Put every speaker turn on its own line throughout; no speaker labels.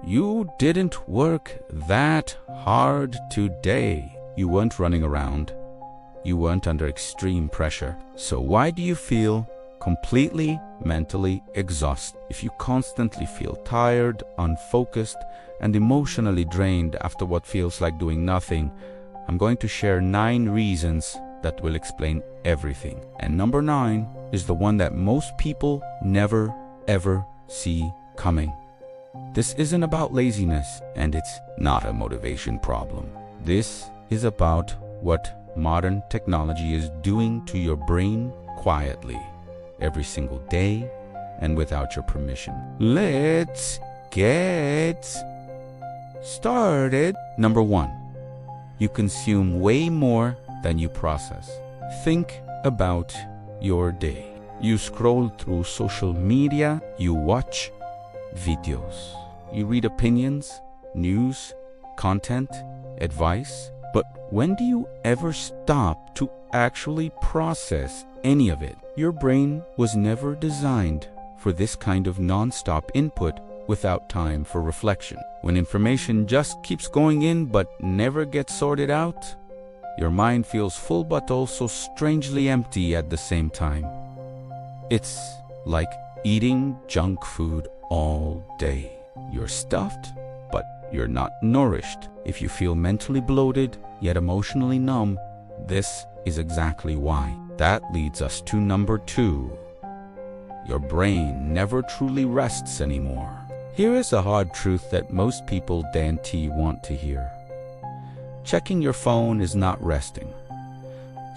You didn't work that hard today. You weren't running around. You weren't under extreme pressure. So why do you feel completely mentally exhausted? If you constantly feel tired, unfocused, and emotionally drained after what feels like doing nothing, I'm going to share 9 reasons that will explain everything. And number 9 is the one that most people never ever see coming. This isn't about laziness, and it's not a motivation problem. This is about what modern technology is doing to your brain quietly, every single day, and without your permission. Let's get started. Number 1, you consume way more than you process. Think about your day. You scroll through social media, you watch videos, you read opinions, news, content, advice. But when do you ever stop to actually process any of it? Your brain was never designed for this kind of non-stop input without time for reflection. When information just keeps going in but never gets sorted out, your mind feels full but also strangely empty at the same time. It's like eating junk food all day. You're stuffed, but you're not nourished. If you feel mentally bloated, yet emotionally numb, this is exactly why. That leads us to number 2. Your brain never truly rests anymore. Here is a hard truth that most people want to hear. Checking your phone is not resting.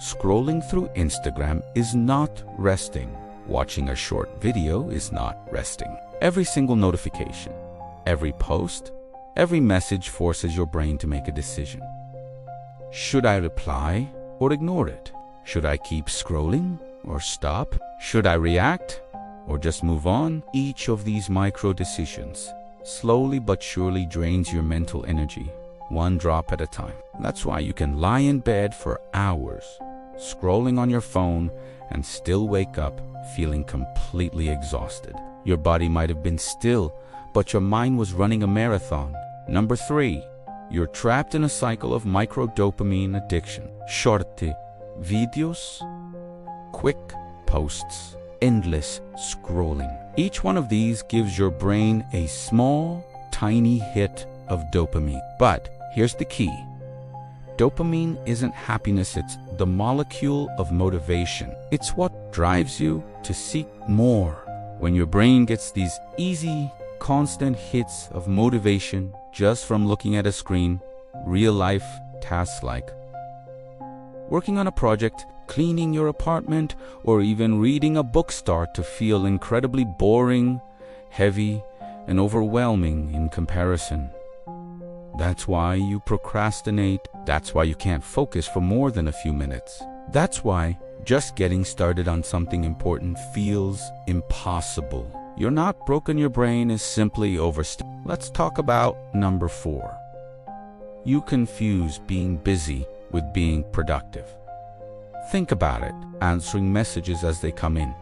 Scrolling through Instagram is not resting. Watching a short video is not resting. Every single notification, every post, every message forces your brain to make a decision. Should I reply or ignore it? Should I keep scrolling or stop? Should I react or just move on? Each of these micro decisions slowly but surely drains your mental energy, one drop at a time. That's why you can lie in bed for hours, scrolling on your phone, and still wake up feeling completely exhausted. Your body might have been still, but your mind was running a marathon. Number 3, you're trapped in a cycle of micro-dopamine addiction. Short videos, quick posts, endless scrolling. Each one of these gives your brain a small, tiny hit of dopamine. But here's the key. Dopamine isn't happiness, it's the molecule of motivation. It's what drives you to seek more. When your brain gets these easy, constant hits of motivation just from looking at a screen, real-life tasks like working on a project, cleaning your apartment, or even reading a book start to feel incredibly boring, heavy, and overwhelming in comparison. That's why you procrastinate. That's why you can't focus for more than a few minutes. That's why just getting started on something important feels impossible. You're not broken, your brain is simply overstimulated. Let's talk about number 4. You confuse being busy with being productive. Think about it. Answering messages as they come in,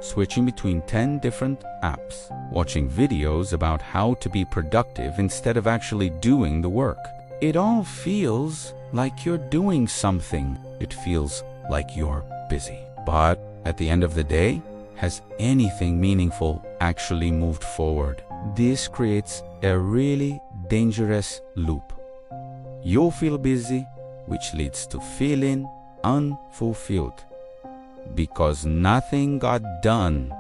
switching between 10 different apps, watching videos about how to be productive instead of actually doing the work. It all feels like you're doing something. It feels like you're busy. But at the end of the day, has anything meaningful actually moved forward? This creates a really dangerous loop. You'll feel busy, which leads to feeling unfulfilled because nothing got done,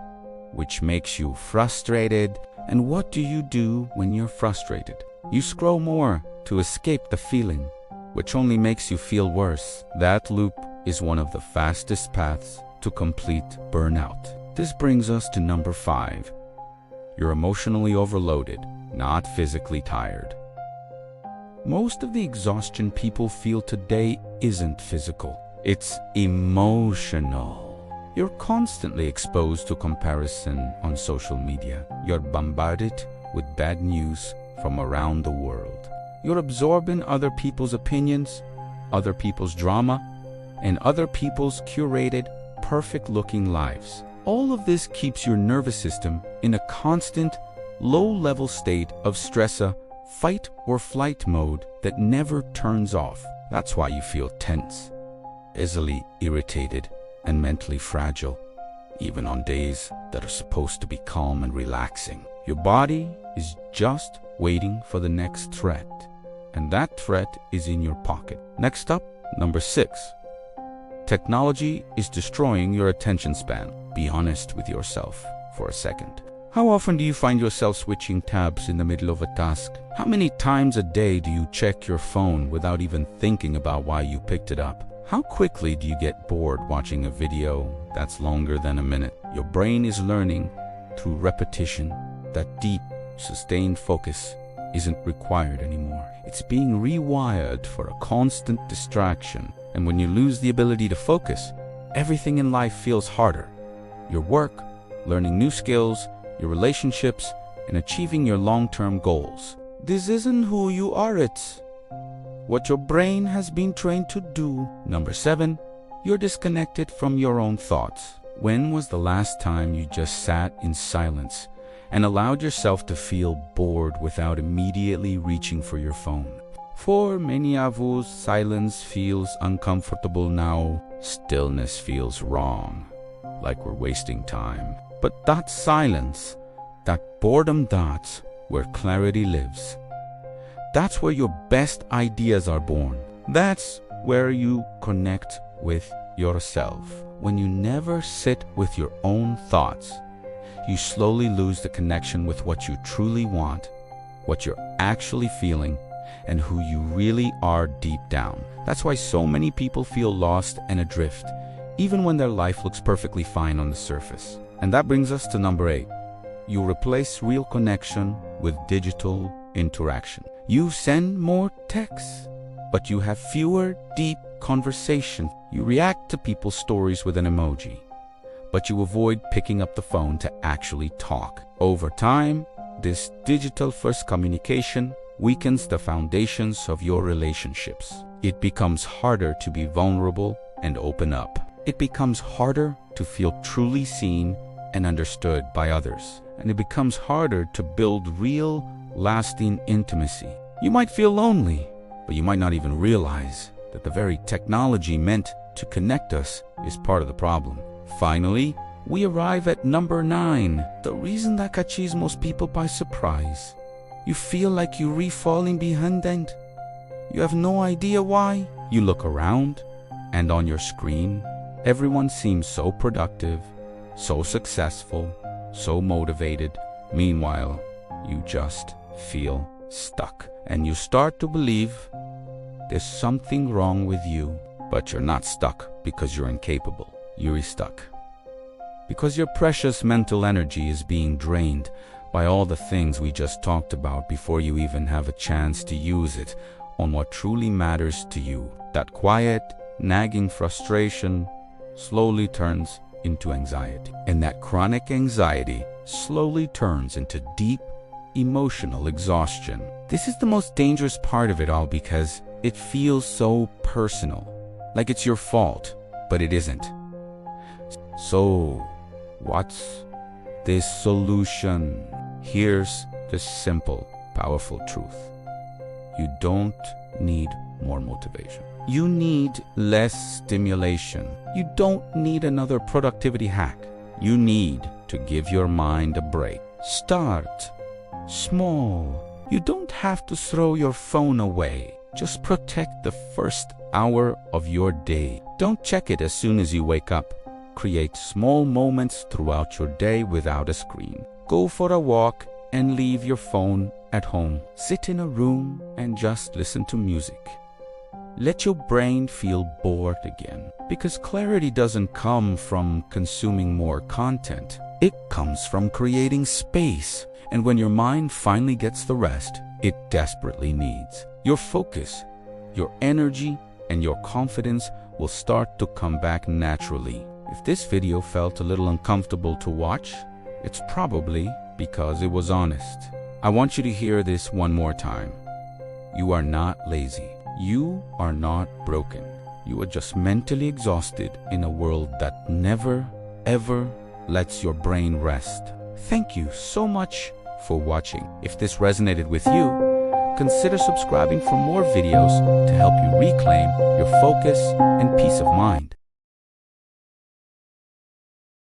which makes you frustrated. And what do you do when you're frustrated? You scroll more to escape the feeling, which only makes you feel worse. That loop is one of the fastest paths to complete burnout. This brings us to number 5. You're emotionally overloaded, not physically tired. Most of the exhaustion people feel today isn't physical. It's emotional. You're constantly exposed to comparison on social media. You're bombarded with bad news from around the world. You're absorbing other people's opinions, other people's drama, and other people's curated, perfect-looking lives. All of this keeps your nervous system in a constant low-level state of stress, a fight or flight mode that never turns off. That's why you feel tense, easily irritated, and mentally fragile, even on days that are supposed to be calm and relaxing. Your body is just waiting for the next threat, and that threat is in your pocket. Next up, number 6. Technology is destroying your attention span. Be honest with yourself for a second. How often do you find yourself switching tabs in the middle of a task? How many times a day do you check your phone without even thinking about why you picked it up? How quickly do you get bored watching a video that's longer than a minute? Your brain is learning through repetition that deep, sustained focus isn't required anymore. It's being rewired for a constant distraction. And when you lose the ability to focus, everything in life feels harder. Your work, learning new skills, your relationships, and achieving your long-term goals. This isn't who you are, it's what your brain has been trained to do. Number 7, you're disconnected from your own thoughts. When was the last time you just sat in silence and allowed yourself to feel bored without immediately reaching for your phone? For many of us, silence feels uncomfortable now. Stillness feels wrong, like we're wasting time. But that silence, that boredom, that's where clarity lives. That's where your best ideas are born. That's where you connect with yourself. When you never sit with your own thoughts, you slowly lose the connection with what you truly want, what you're actually feeling, and who you really are deep down. That's why so many people feel lost and adrift, even when their life looks perfectly fine on the surface. And that brings us to number 8. You replace real connection with digital interaction. You send more texts, but you have fewer deep conversations. You react to people's stories with an emoji, but you avoid picking up the phone to actually talk. Over time, this digital-first communication weakens the foundations of your relationships. It becomes harder to be vulnerable and open up. It becomes harder to feel truly seen and understood by others. And it becomes harder to build real, lasting intimacy. You might feel lonely, but you might not even realize that the very technology meant to connect us is part of the problem. Finally, we arrive at number 9. The reason that catches most people by surprise. You feel like you're falling behind and you have no idea why. You look around, and on your screen, everyone seems so productive, so successful, so motivated. Meanwhile, you just feel stuck. And you start to believe there's something wrong with you. But you're not stuck because you're incapable. You're stuck because your precious mental energy is being drained by all the things we just talked about before you even have a chance to use it on what truly matters to you. That quiet, nagging frustration slowly turns into anxiety. And that chronic anxiety slowly turns into deep emotional exhaustion. This is the most dangerous part of it all because it feels so personal, like it's your fault, but it isn't. So, what's this solution? Here's the simple, powerful truth. You don't need more motivation. You need less stimulation. You don't need another productivity hack. You need to give your mind a break. Start small. You don't have to throw your phone away. Just protect the first hour of your day. Don't check it as soon as you wake up. Create small moments throughout your day without a screen. Go for a walk and leave your phone at home. Sit in a room and just listen to music. Let your brain feel bored again. Because clarity doesn't come from consuming more content. It comes from creating space. And when your mind finally gets the rest it desperately needs, your focus, your energy, and your confidence will start to come back naturally. If this video felt a little uncomfortable to watch, it's probably because it was honest. I want you to hear this one more time. You are not lazy. You are not broken. You are just mentally exhausted in a world that never, ever lets your brain rest. Thank you so much for watching. If this resonated with you, consider subscribing for more videos to help you reclaim your focus and peace of mind.